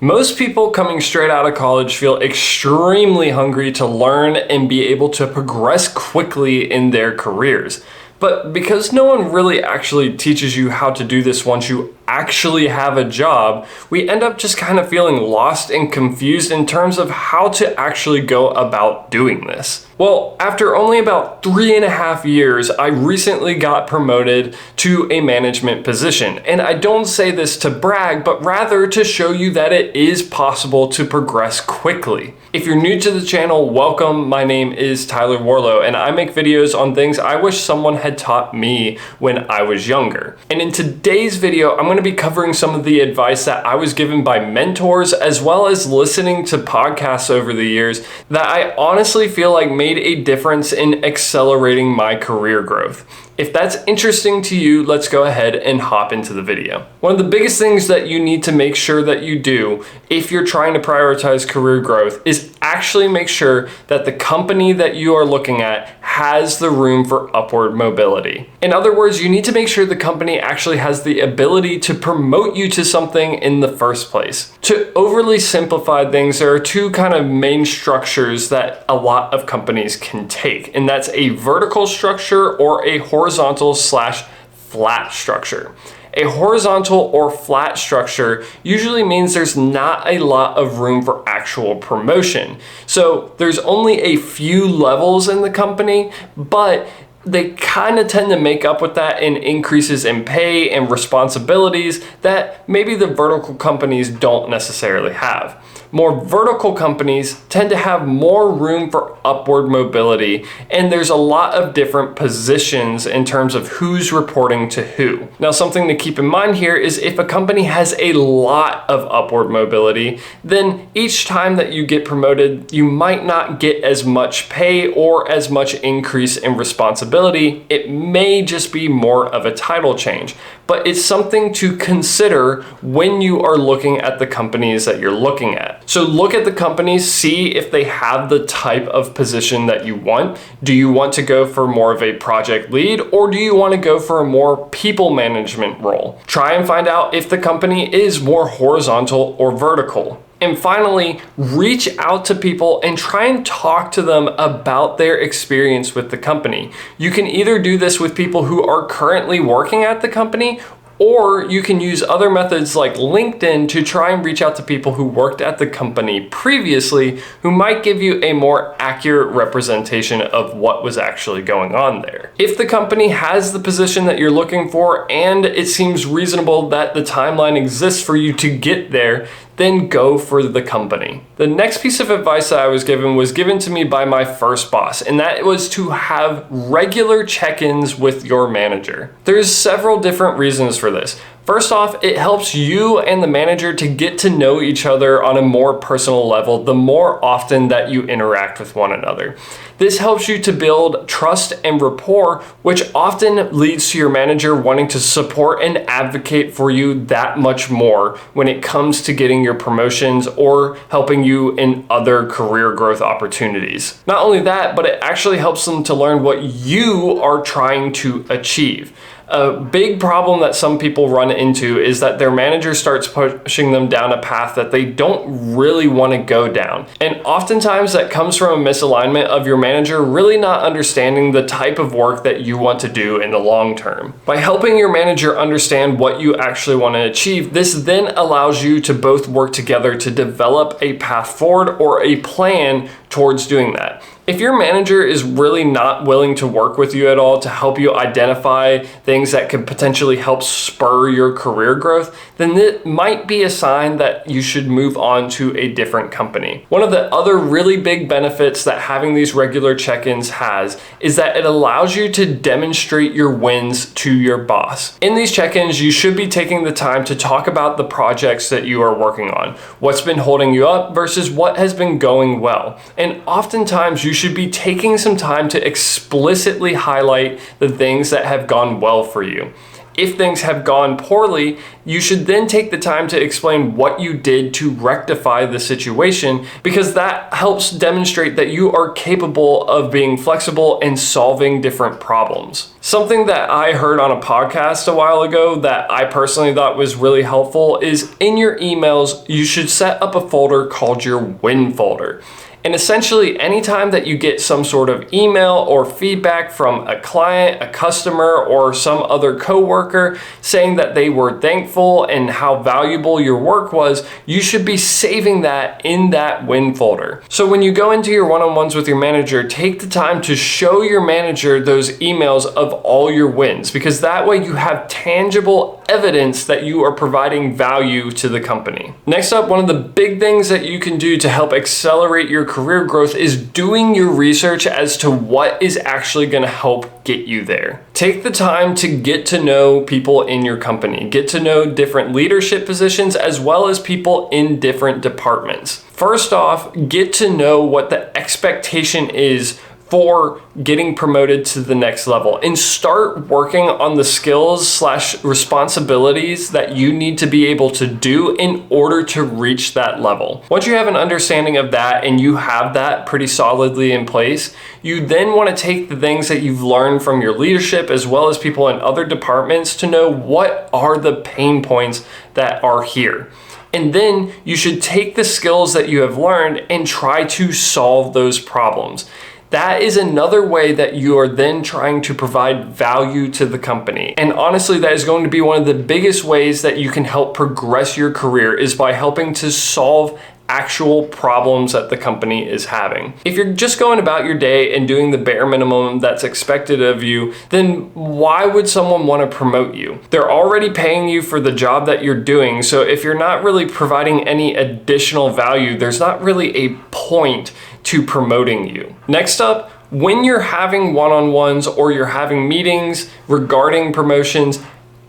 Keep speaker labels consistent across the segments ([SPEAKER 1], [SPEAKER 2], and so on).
[SPEAKER 1] Most people coming straight out of college feel extremely hungry to learn and be able to progress quickly in their careers. But because no one really actually teaches you how to do this once you actually have a job, we end up just kind of feeling lost and confused in terms of how to actually go about doing this. Well, after only about 3.5 years, I recently got promoted to a management position. And I don't say this to brag, but rather to show you that it is possible to progress quickly. If you're new to the channel, welcome. My name is Tyler Warlow, and I make videos on things I wish someone had taught me when I was younger. And in today's video, I'm going to be covering some of the advice that I was given by mentors, as well as listening to podcasts over the years that I honestly feel like made a difference in accelerating my career growth. If that's interesting to you, let's go ahead and hop into the video. One of the biggest things that you need to make sure that you do if you're trying to prioritize career growth is actually make sure that the company that you are looking at has the room for upward mobility. In other words, you need to make sure the company actually has the ability to promote you to something in the first place. To overly simplify things, there are two kind of main structures that a lot of companies can take, and that's a vertical structure or a horizontal/flat structure. A horizontal or flat structure usually means there's not a lot of room for actual promotion. So there's only a few levels in the company, but they kind of tend to make up with that in increases in pay and responsibilities that maybe the vertical companies don't necessarily have. More vertical companies tend to have more room for upward mobility, and there's a lot of different positions in terms of who's reporting to who. Now, something to keep in mind here is if a company has a lot of upward mobility, then each time that you get promoted, you might not get as much pay or as much increase in responsibility. It may just be more of a title change, but it's something to consider when you are looking at the companies that you're looking at. So look at the companies, see if they have the type of position that you want. Do you want to go for more of a project lead, or do you want to go for a more people management role? Try and find out if the company is more horizontal or vertical. And finally, reach out to people and try and talk to them about their experience with the company. You can either do this with people who are currently working at the company, or you can use other methods like LinkedIn to try and reach out to people who worked at the company previously who might give you a more accurate representation of what was actually going on there. If the company has the position that you're looking for and it seems reasonable that the timeline exists for you to get there, then go for the company. The next piece of advice that I was given to me by my first boss, and that was to have regular check-ins with your manager. There's several different reasons for this. First off, it helps you and the manager to get to know each other on a more personal level the more often that you interact with one another. This helps you to build trust and rapport, which often leads to your manager wanting to support and advocate for you that much more when it comes to getting your promotions or helping you in other career growth opportunities. Not only that, but it actually helps them to learn what you are trying to achieve. A big problem that some people run into is that their manager starts pushing them down a path that they don't really want to go down. And oftentimes that comes from a misalignment of your manager really not understanding the type of work that you want to do in the long term. By helping your manager understand what you actually want to achieve, this then allows you to both work together to develop a path forward or a plan towards doing that. If your manager is really not willing to work with you at all to help you identify things that could potentially help spur your career growth, then it might be a sign that you should move on to a different company. One of the other really big benefits that having these regular check-ins has is that it allows you to demonstrate your wins to your boss. In these check-ins, you should be taking the time to talk about the projects that you are working on, what's been holding you up versus what has been going well. And oftentimes you should be taking some time to explicitly highlight the things that have gone well for you. if things have gone poorly, you should then take the time to explain what you did to rectify the situation, because that helps demonstrate that you are capable of being flexible and solving different problems. Something that I heard on a podcast a while ago that I personally thought was really helpful is in your emails, you should set up a folder called your win folder. And essentially, anytime that you get some sort of email or feedback from a client, a customer, or some other coworker saying that they were thankful and how valuable your work was, you should be saving that in that win folder. So when you go into your one-on-ones with your manager, take the time to show your manager those emails of all your wins, because that way you have tangible evidence that you are providing value to the company. Next up, one of the big things that you can do to help accelerate your career growth is doing your research as to what is actually going to help get you there. Take the time to get to know people in your company, get to know different leadership positions as well as people in different departments. First off, get to know what the expectation is for getting promoted to the next level, and start working on the skills / responsibilities that you need to be able to do in order to reach that level. Once you have an understanding of that and you have that pretty solidly in place, you then want to take the things that you've learned from your leadership as well as people in other departments to know what are the pain points that are here. And then you should take the skills that you have learned and try to solve those problems. That is another way that you are then trying to provide value to the company. And honestly, that is going to be one of the biggest ways that you can help progress your career, is by helping to solve actual problems that the company is having. If you're just going about your day and doing the bare minimum that's expected of you, then why would someone want to promote you? They're already paying you for the job that you're doing, so if you're not really providing any additional value, there's not really a point to promoting you. Next up, when you're having one-on-ones or you're having meetings regarding promotions,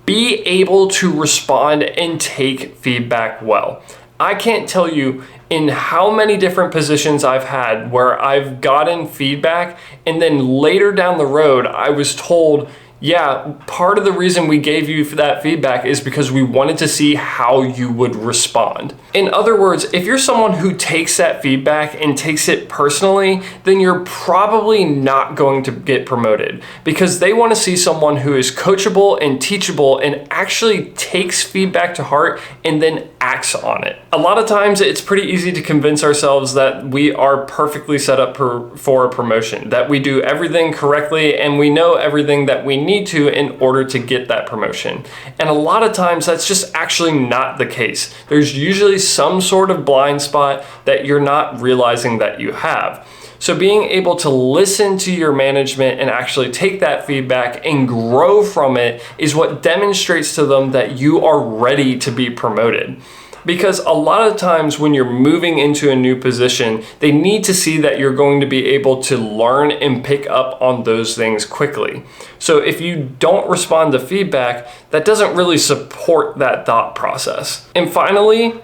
[SPEAKER 1] be able to respond and take feedback well. I can't tell you in how many different positions I've had where I've gotten feedback and then later down the road I was told, yeah, part of the reason we gave you that feedback is because we wanted to see how you would respond. In other words, if you're someone who takes that feedback and takes it personally, then you're probably not going to get promoted, because they want to see someone who is coachable and teachable and actually takes feedback to heart and then acts on it. A lot of times it's pretty easy to convince ourselves that we are perfectly set up for a promotion, that we do everything correctly and we know everything that we need to in order to get that promotion. And a lot of times that's just actually not the case. There's usually some sort of blind spot that you're not realizing that you have. So being able to listen to your management and actually take that feedback and grow from it is what demonstrates to them that you are ready to be promoted. Because a lot of times when you're moving into a new position, they need to see that you're going to be able to learn and pick up on those things quickly. So if you don't respond to feedback, that doesn't really support that thought process. And finally,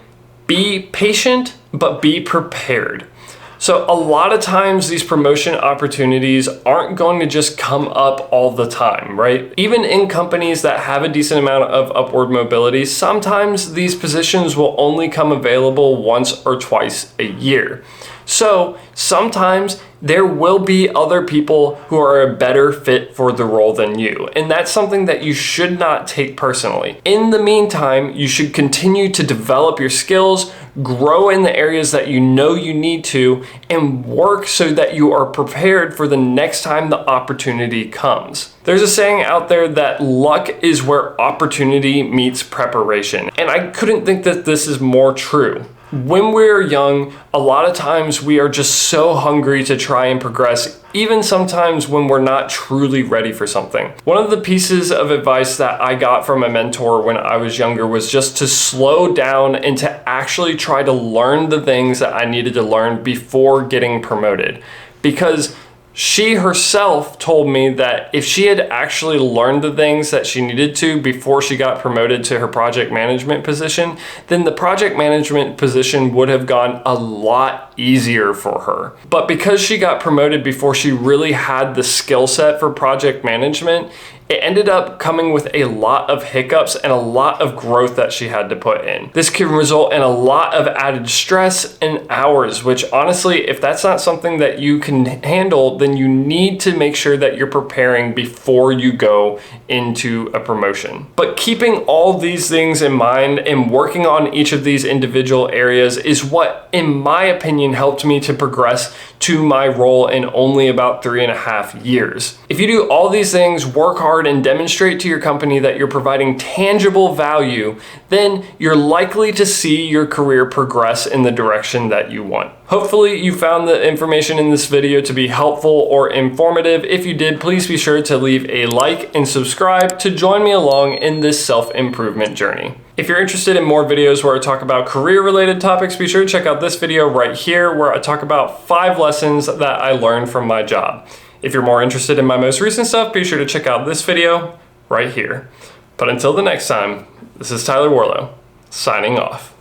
[SPEAKER 1] be patient, but be prepared. So a lot of times these promotion opportunities aren't going to just come up all the time, right? Even in companies that have a decent amount of upward mobility, sometimes these positions will only come available once or twice a year. So sometimes there will be other people who are a better fit for the role than you. And that's something that you should not take personally. In the meantime, you should continue to develop your skills, grow in the areas that you know you need to, and work so that you are prepared for the next time the opportunity comes. There's a saying out there that luck is where opportunity meets preparation. And I couldn't think that this is more true. When we're young, a lot of times we are just so hungry to try and progress, even sometimes when we're not truly ready for something. One of the pieces of advice that I got from a mentor when I was younger was just to slow down and to actually try to learn the things that I needed to learn before getting promoted. Because she herself told me that if she had actually learned the things that she needed to before she got promoted to her project management position, then the project management position would have gone a lot easier for her. But because she got promoted before she really had the skill set for project management, it ended up coming with a lot of hiccups and a lot of growth that she had to put in. This can result in a lot of added stress and hours, which honestly, if that's not something that you can handle, then you need to make sure that you're preparing before you go into a promotion. But keeping all these things in mind and working on each of these individual areas is what, in my opinion, helped me to progress to my role in only about 3.5 years. If you do all these things, work hard, and demonstrate to your company that you're providing tangible value, then you're likely to see your career progress in the direction that you want. Hopefully you found the information in this video to be helpful or informative. If you did, please be sure to leave a like and subscribe to join me along in this self-improvement journey. If you're interested in more videos where I talk about career-related topics, be sure to check out this video right here where I talk about 5 lessons that I learned from my job. If you're more interested in my most recent stuff, be sure to check out this video right here. But until the next time, this is Tyler Warlow, signing off.